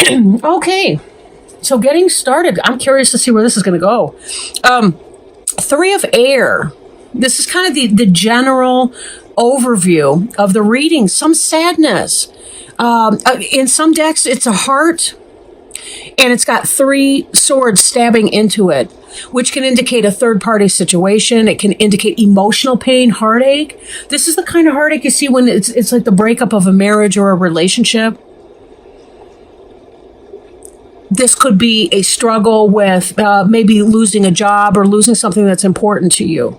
Okay. So getting started. I'm curious to see where this is going to go. Three of Air. This is kind of the general overview of the reading. Some sadness. In some decks, it's a heart, and it's got three swords stabbing into it, which can indicate a third-party situation. It can indicate emotional pain, heartache. This is the kind of heartache you see when it's like the breakup of a marriage or a relationship. This could be a struggle with maybe losing a job or losing something that's important to you.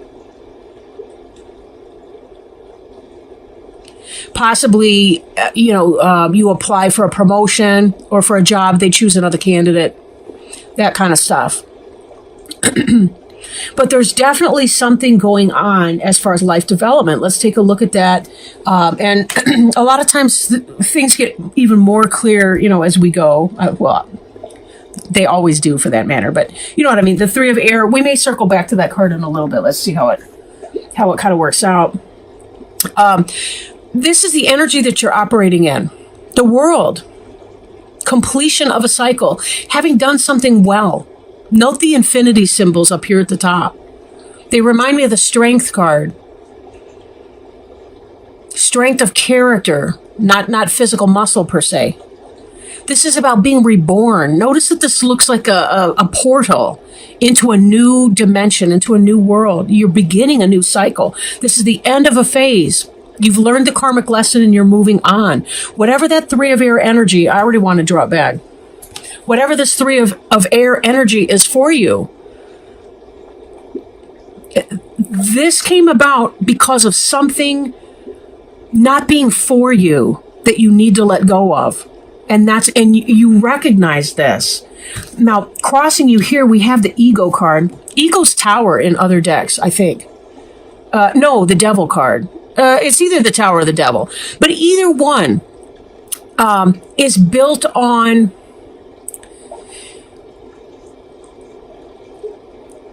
Possibly, you apply for a promotion or for a job, they choose another candidate, that kind of stuff. But there's definitely something going on as far as life development. Let's take a look at that. And a lot of times things get even more clear, as we go. They always do for that matter. But you know what I mean? The Three of Air, we may circle back to that card in a little bit. Let's see how it kind of works out. This is the energy that you're operating in. The world. Completion of a cycle. Having done something well. Note the infinity symbols up here at the top. They remind me of the Strength card. Strength of character, not physical muscle per se. This is about being reborn. Notice that this looks like a portal into a new dimension, into a new world. You're beginning a new cycle. This is the end of a phase. You've learned the karmic lesson and you're moving on. Whatever that Three of Air energy, I already want to draw it back. Whatever this Three of Air energy is for you, this came about because of something not being for you that you need to let go of. And you recognize this. Now, crossing you here, we have the Ego card. Ego's Tower in other decks, I think. No, the Devil card. It's either the Tower or the Devil. But either one is built on...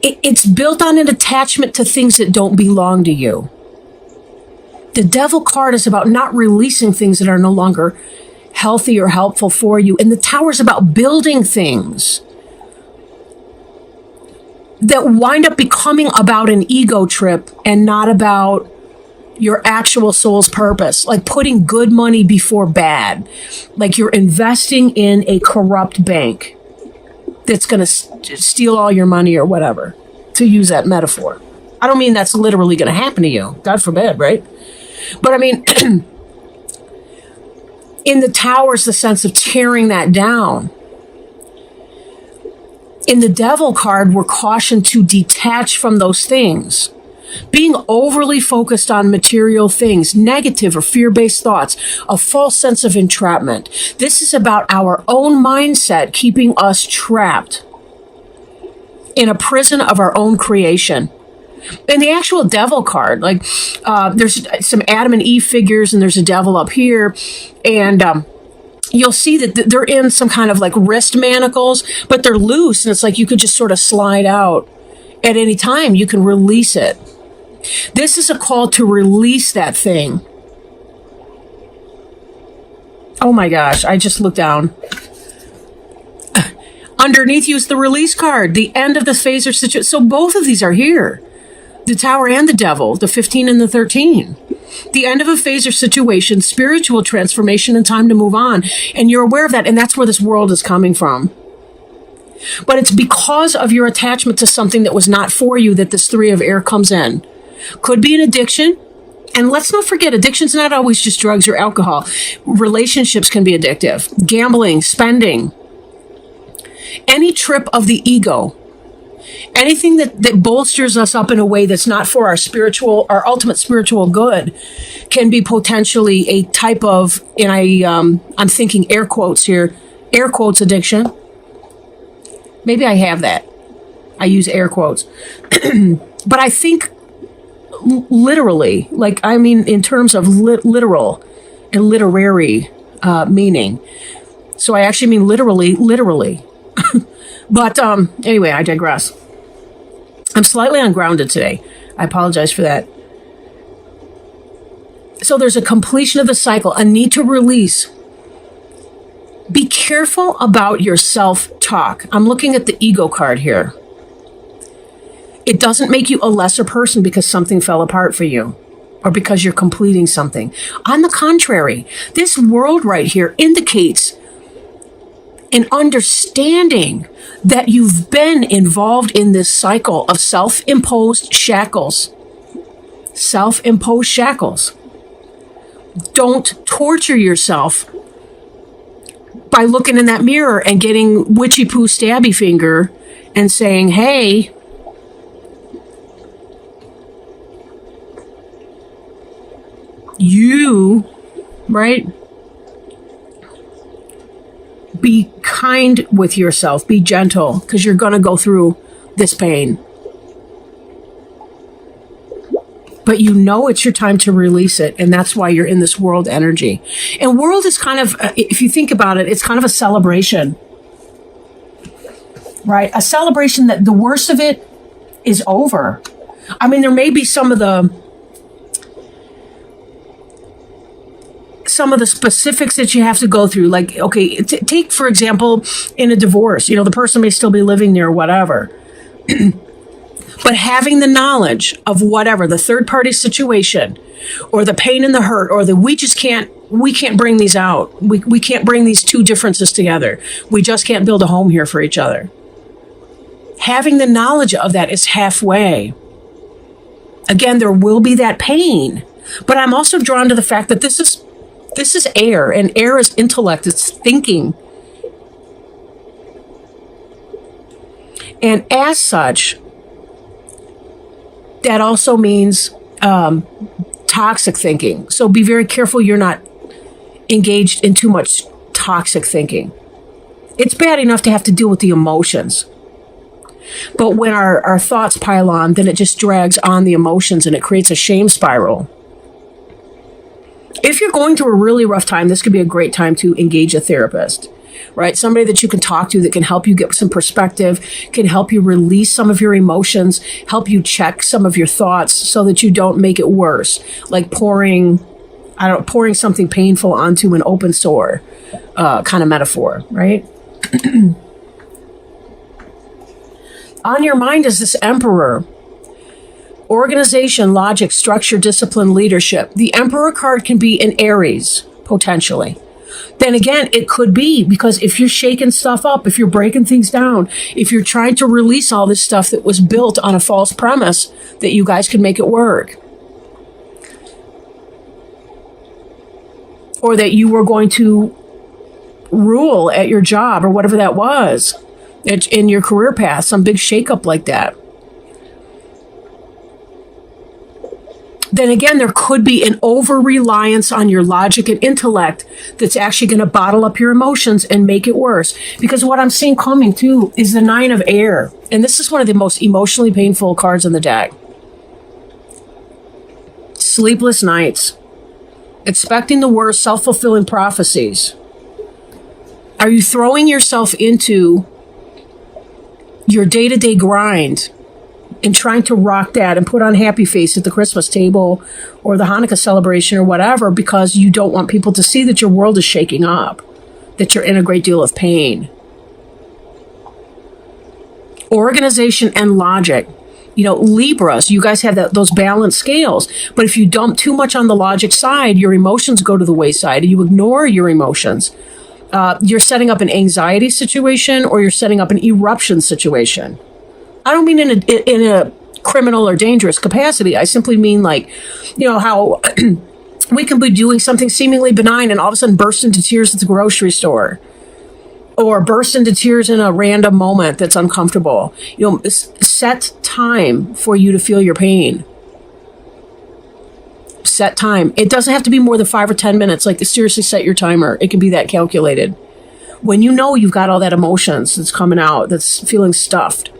It's built on an attachment to things that don't belong to you. The Devil card is about not releasing things that are no longer healthy or helpful for you. And the Tower is about building things that wind up becoming about an ego trip and not about your actual soul's purpose. Like putting good money before bad. Like you're investing in a corrupt bank that's going to steal all your money or whatever, to use that metaphor. I don't mean that's literally going to happen to you. God forbid, right? But I mean, in the Tower is the sense of tearing that down. In the Devil card, we're cautioned to detach from those things. Being overly focused on material things, negative or fear-based thoughts, a false sense of entrapment. This is about our own mindset keeping us trapped in a prison of our own creation. And the actual Devil card, like there's some Adam and Eve figures and there's a devil up here. And you'll see that they're in some kind of like wrist manacles, but they're loose. And it's like you could just sort of slide out at any time. You can release it. This is a call to release that thing. Oh my gosh, I just looked down. Underneath you is the Release card, the end of the phase or situation. So both of these are here. The Tower and the Devil, the 15 and the 13. The end of a phase or situation, spiritual transformation, and time to move on. And you're aware of that, and that's where this world is coming from. But it's because of your attachment to something that was not for you that this Three of Air comes in. Could be an addiction. And let's not forget, addiction's not always just drugs or alcohol. Relationships can be addictive. Gambling, spending. Any trip of the ego. Anything that bolsters us up in a way that's not for our ultimate spiritual good can be potentially a type of, and I'm thinking air quotes here, air quotes addiction. Maybe I have that. I use air quotes. But I think literally, like, I mean, in terms of literal and literary meaning. So I actually mean literally. But anyway, I digress. I'm slightly ungrounded today. I apologize for that. So there's a completion of the cycle, a need to release. Be careful about your self-talk. I'm looking at the ego card here. It doesn't make you a lesser person because something fell apart for you or because you're completing something. On the contrary, this world right here indicates an understanding that you've been involved in this cycle of self-imposed shackles. Self-imposed shackles. Don't torture yourself by looking in that mirror and getting witchy poo stabby finger and saying, hey, you, right? Be kind with yourself. Be gentle, because you're going to go through this pain. But you know it's your time to release it, and that's why you're in this world energy. And world is kind of, if you think about it, it's kind of a celebration, right? A celebration that the worst of it is over. I mean, there may be some of the specifics that you have to go through. Like, okay, take, for example, in a divorce, the person may still be living there or whatever. But having the knowledge of whatever, the third party situation or the pain and the hurt or we can't bring these out. We can't bring these two differences together. We just can't build a home here for each other. Having the knowledge of that is halfway. Again, there will be that pain, but I'm also drawn to the fact that this is air, and air is intellect, it's thinking. And as such, that also means toxic thinking. So be very careful you're not engaged in too much toxic thinking. It's bad enough to have to deal with the emotions. But when our thoughts pile on, then it just drags on the emotions and it creates a shame spiral. If you're going through a really rough time, this could be a great time to engage a therapist, right? Somebody that you can talk to that can help you get some perspective, can help you release some of your emotions, help you check some of your thoughts so that you don't make it worse. Like pouring something painful onto an open sore, kind of metaphor, right? On your mind is this Emperor. Organization, logic, structure, discipline, leadership. The Emperor card can be in Aries, potentially. Then again, it could be because if you're shaking stuff up, if you're breaking things down, if you're trying to release all this stuff that was built on a false premise that you guys can make it work. Or that you were going to rule at your job or whatever that was in your career path, some big shakeup like that. Then again, there could be an over-reliance on your logic and intellect that's actually going to bottle up your emotions and make it worse. Because what I'm seeing coming, too, is the Nine of Air. And this is one of the most emotionally painful cards in the deck. Sleepless nights. Expecting the worst, self-fulfilling prophecies. Are you throwing yourself into your day-to-day grind and trying to rock that and put on happy face at the Christmas table or the Hanukkah celebration or whatever because you don't want people to see that your world is shaking up, that you're in a great deal of pain? Organization and logic. Libras, you guys have those balanced scales. But if you dump too much on the logic side, your emotions go to the wayside and you ignore your emotions. You're setting up an anxiety situation or you're setting up an eruption situation. I don't mean in a criminal or dangerous capacity. I simply mean how we can be doing something seemingly benign and all of a sudden burst into tears at the grocery store or burst into tears in a random moment that's uncomfortable. Set time for you to feel your pain. Set time. It doesn't have to be more than 5 or 10 minutes. Seriously, set your timer. It can be that calculated. When you've got all that emotions that's coming out, that's feeling stuffed.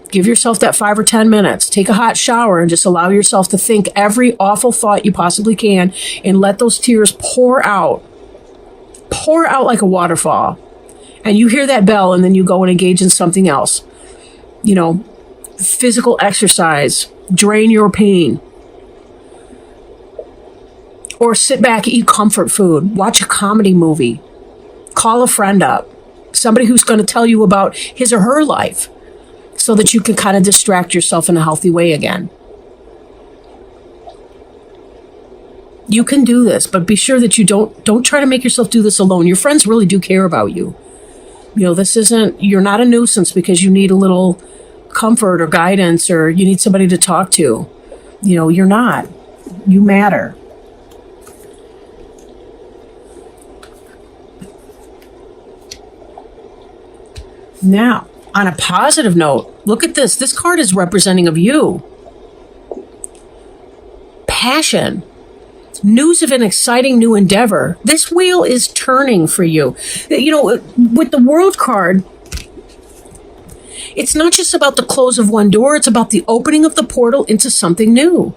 Give yourself that 5 or 10 minutes. Take a hot shower and just allow yourself to think every awful thought you possibly can and let those tears pour out. Pour out like a waterfall. And you hear that bell and then you go and engage in something else. Physical exercise. Drain your pain. Or sit back, eat comfort food. Watch a comedy movie. Call a friend up, somebody who's going to tell you about his or her life so that you can kind of distract yourself in a healthy way again. You can do this, but be sure that you don't try to make yourself do this alone. Your friends really do care about you. You're not a nuisance because you need a little comfort or guidance or you need somebody to talk to. You're not. You matter. Now, on a positive note, look at this. This card is representing of you. Passion. News of an exciting new endeavor. This wheel is turning for you. With the World card, it's not just about the close of one door, it's about the opening of the portal into something new.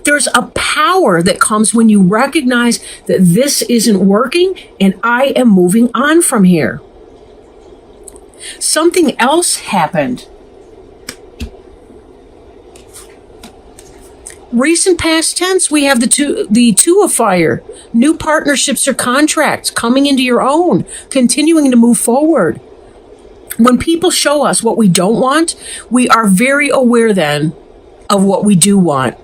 There's a power that comes when you recognize that this isn't working and I am moving on from here. Something else happened. Recent past tense, we have the two of fire. New partnerships or contracts coming into your own, continuing to move forward. When people show us what we don't want, we are very aware then of what we do want.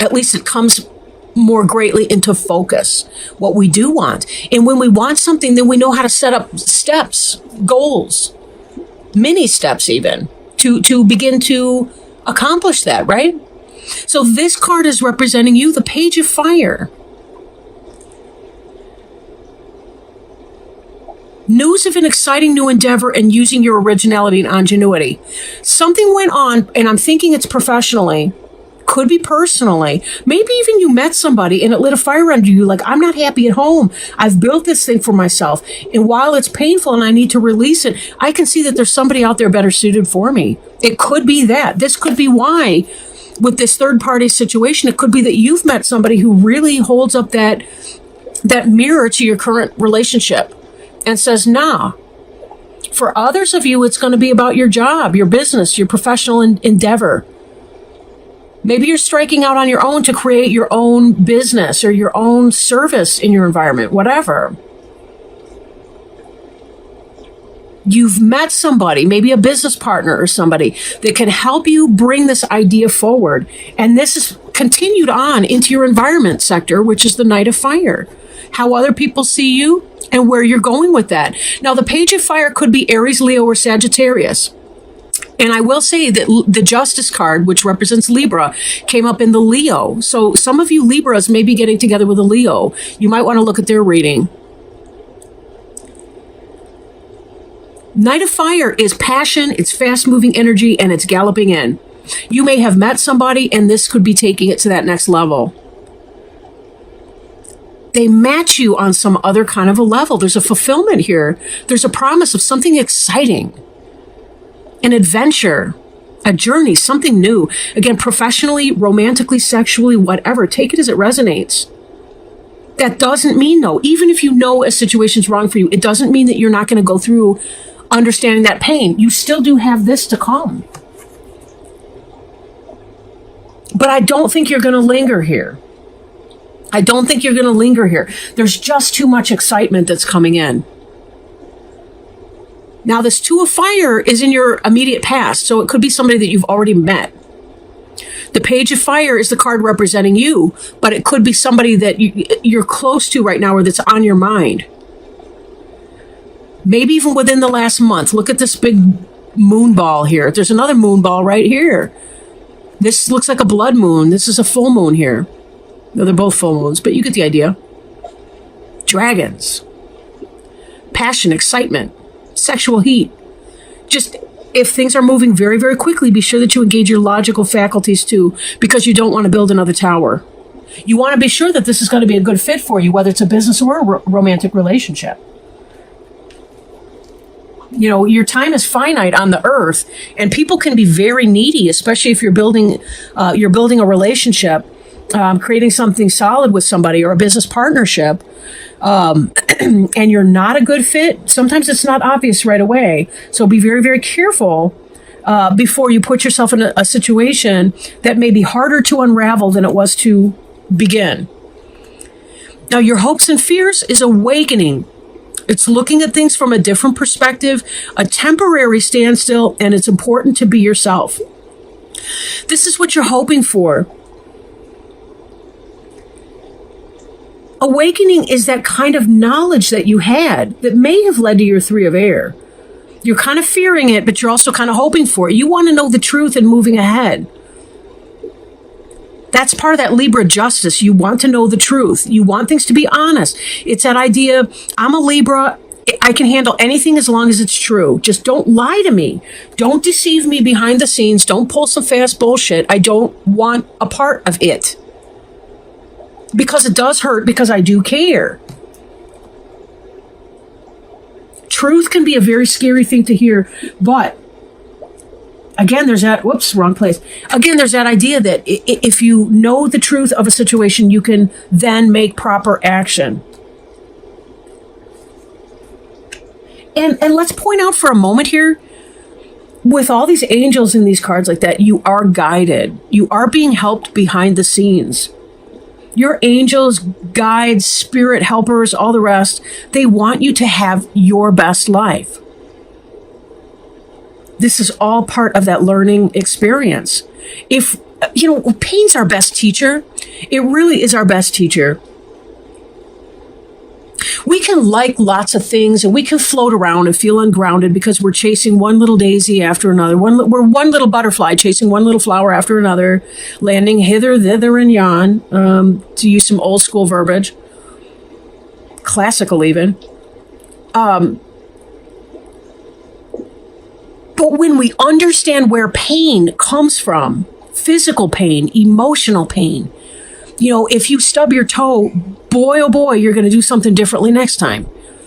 At least it comes more greatly into focus, what we do want. And when we want something, then we know how to set up steps, goals, mini steps even, to begin to accomplish that, right? So this card is representing you, the Page of Fire. News of an exciting new endeavor and using your originality and ingenuity. Something went on, and I'm thinking it's professionally, could be personally. Maybe even you met somebody and it lit a fire under you, like, I'm not happy at home. I've built this thing for myself. And while it's painful and I need to release it, I can see that there's somebody out there better suited for me. It could be that. This could be why. With this third party situation, it could be that you've met somebody who really holds up that mirror to your current relationship and says, nah. For others of you, it's going to be about your job, your business, your professional endeavor. Maybe you're striking out on your own to create your own business or your own service in your environment, whatever. You've met somebody, maybe a business partner or somebody that can help you bring this idea forward. And this is continued on into your environment sector, which is the Knight of Fire. How other people see you and where you're going with that. Now, the Page of Fire could be Aries, Leo, or Sagittarius. And I will say that the Justice card, which represents Libra, came up in the Leo. So some of you Libras may be getting together with a Leo. You might want to look at their reading. Knight of Fire is passion, it's fast-moving energy, and it's galloping in. You may have met somebody, and this could be taking it to that next level. They match you on some other kind of a level. There's a fulfillment here. There's a promise of something exciting, an adventure, a journey, something new. Again, professionally, romantically, sexually, whatever. Take it as it resonates. That doesn't mean, though, even if you know a situation's wrong for you, it doesn't mean that you're not going to go through understanding that pain. You still do have this to come. But I don't think you're going to linger here. I don't think you're going to linger here. There's just too much excitement that's coming in. Now, this Two of Fire is in your immediate past, so it could be somebody that you've already met. The Page of Fire is the card representing you, but it could be somebody that you're close to right now or that's on your mind. Maybe even within the last month. Look at this big moon ball here. There's another moon ball right here. This looks like a blood moon. This is a full moon here. No, they're both full moons, but you get the idea. Dragons. Passion, excitement, sexual heat. Just if things are moving very, very quickly, be sure that you engage your logical faculties too, because you don't want to build another tower. You want to be sure that this is going to be a good fit for you, whether it's a business or a romantic relationship. You know, your time is finite on the earth, and people can be very needy, especially if you're building a relationship, creating something solid with somebody or a business partnership, and you're not a good fit. Sometimes it's not obvious right away. So be very, very careful before you put yourself in a situation that may be harder to unravel than it was to begin. Now, your hopes and fears is awakening It's looking at things from a different perspective, a temporary standstill, and it's important to be yourself. This is what you're hoping for. Awakening is that kind of knowledge that you had that may have led to your 3 of air. You're kind of fearing it, but you're also kind of hoping for it. You want to know the truth and moving ahead. That's part of that Libra justice. You want to know the truth. You want things to be honest. It's that idea, I'm a Libra. I can handle anything as long as it's true. Just don't lie to me. Don't deceive me behind the scenes. Don't pull some fast bullshit. I don't want a part of it. Because it does hurt, because I do care. Truth can be a very scary thing to hear, but again, there's that, wrong place. Again, there's that idea that if you know the truth of a situation, you can then make proper action. And let's point out for a moment here, with all these angels in these cards like that, you are guided. You are being helped behind the scenes. Your angels, guides, spirit helpers, all the rest, they want you to have your best life. This is all part of that learning experience. If, pain's our best teacher. It really is our best teacher. We can like lots of things and we can float around and feel ungrounded because we're chasing one little daisy after another. We're one little butterfly chasing one little flower after another, landing hither, thither, and yon, to use some old school verbiage, classical even. But when we understand where pain comes from, physical pain, emotional pain, if you stub your toe, boy, oh boy, you're going to do something differently next time.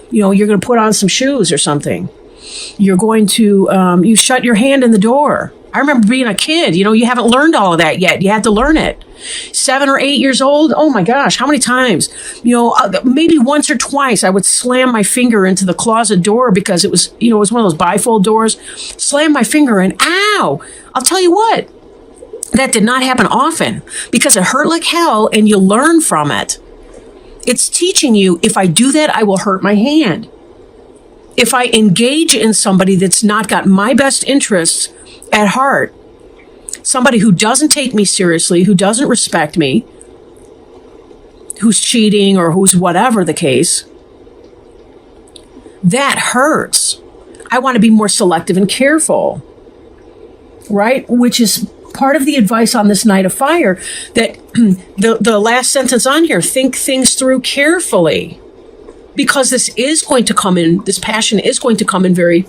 You're going to put on some shoes or something. You're going to, you shut your hand in the door. I remember being a kid, you haven't learned all of that yet. You had to learn it. 7 or 8 years old. Oh my gosh, how many times? Maybe once or twice I would slam my finger into the closet door because it was, it was one of those bifold doors. Slam my finger and ow! I'll tell you what. That did not happen often because it hurt like hell and you learn from it. It's teaching you, if I do that, I will hurt my hand. If I engage in somebody that's not got my best interests at heart, somebody who doesn't take me seriously, who doesn't respect me, who's cheating or who's whatever the case, that hurts. I want to be more selective and careful, right? Which is part of the advice on this Knight of Fire, that the last sentence on here, think things through carefully, because this is going to come in, this passion is going to come in very,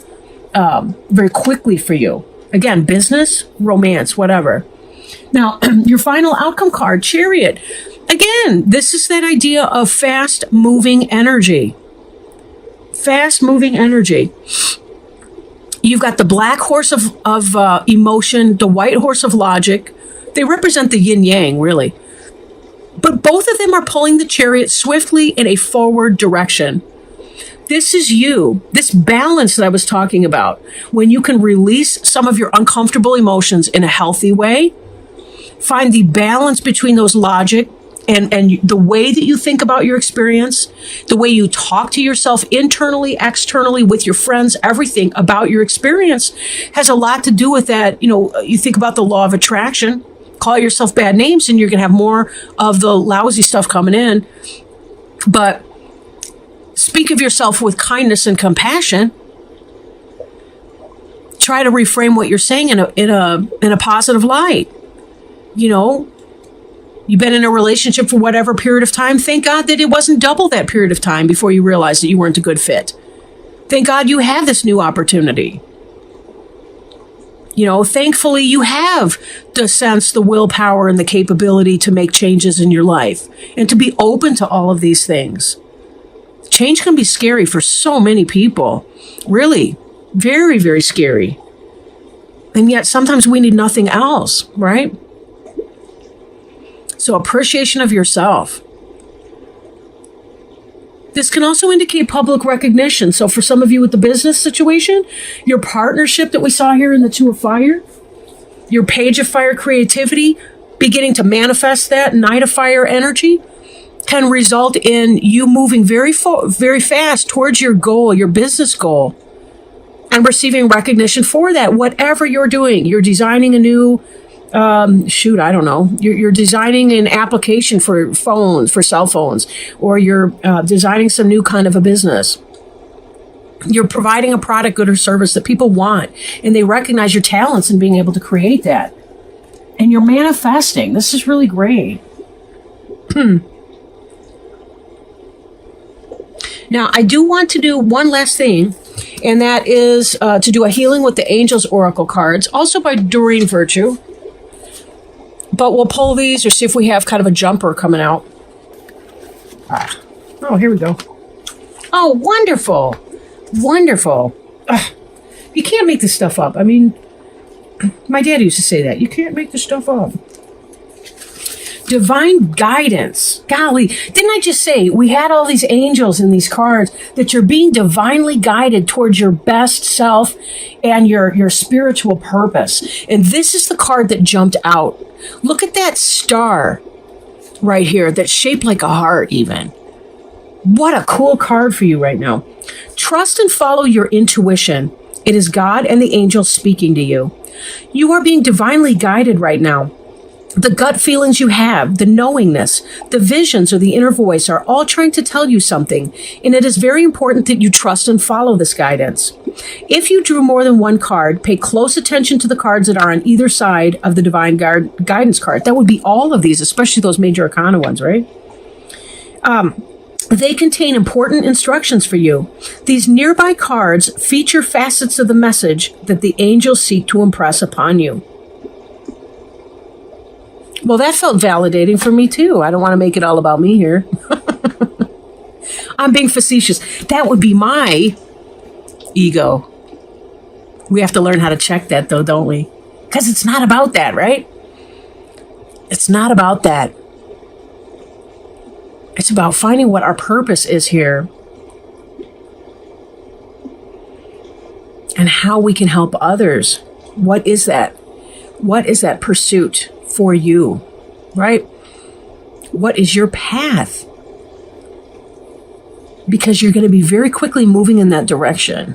very quickly for you. Again, business, romance, whatever. Now, your final outcome card, Chariot. Again, this is that idea of fast moving energy. Fast moving energy. You've got the black horse of emotion, the white horse of logic. They represent the yin yang, really. But both of them are pulling the chariot swiftly in a forward direction. This is you, this balance that I was talking about, when you can release some of your uncomfortable emotions in a healthy way, find the balance between those logic and the way that you think about your experience, the way you talk to yourself internally, externally, with your friends, everything about your experience has a lot to do with that. You think about the law of attraction, call yourself bad names and you're going to have more of the lousy stuff coming in. But speak of yourself with kindness and compassion. Try to reframe what you're saying in a positive light. You've been in a relationship for whatever period of time. Thank God that it wasn't double that period of time before you realized that you weren't a good fit. Thank God you have this new opportunity. Thankfully you have the sense, the willpower, and the capability to make changes in your life and to be open to all of these things. Change can be scary for so many people. Really, very, very scary. And yet sometimes we need nothing else, right? So appreciation of yourself. This can also indicate public recognition. So for some of you with the business situation, your partnership that we saw here in the Two of Fire, your Page of Fire creativity, beginning to manifest that Knight of Fire energy, can result in you moving very fast towards your goal, your business goal, and receiving recognition for that. Whatever you're doing, you're designing a new, I don't know. You're designing an application for phones, for cell phones, or you're designing some new kind of a business. You're providing a product, good, or service that people want, and they recognize your talents in being able to create that. And you're manifesting. This is really great. Now, I do want to do one last thing, and that is to do a healing with the Angels Oracle cards, also by Doreen Virtue. But we'll pull these or see if we have kind of a jumper coming out. Oh, here we go. Oh, wonderful. Wonderful. You can't make this stuff up. I mean, my dad used to say that. You can't make this stuff up. Divine guidance. Golly, didn't I just say we had all these angels in these cards, that you're being divinely guided towards your best self and your spiritual purpose? And this is the card that jumped out. Look at that star right here that's shaped like a heart even. What a cool card for you right now. Trust and follow your intuition. It is God and the angels speaking to you. You are being divinely guided right now. The gut feelings you have, the knowingness, the visions, or the inner voice are all trying to tell you something, and it is very important that you trust and follow this guidance. If you drew more than one card, pay close attention to the cards that are on either side of the divine guidance card. That would be all of these, especially those major arcana ones, right? They contain important instructions for you. These nearby cards feature facets of the message that the angels seek to impress upon you. Well, that felt validating for me, too. I don't want to make it all about me here. I'm being facetious. That would be my ego. We have to learn how to check that, though, don't we? Because it's not about that, right? It's not about that. It's about finding what our purpose is here and how we can help others. What is that? What is that pursuit for you, right? What is your path? Because you're going to be very quickly moving in that direction.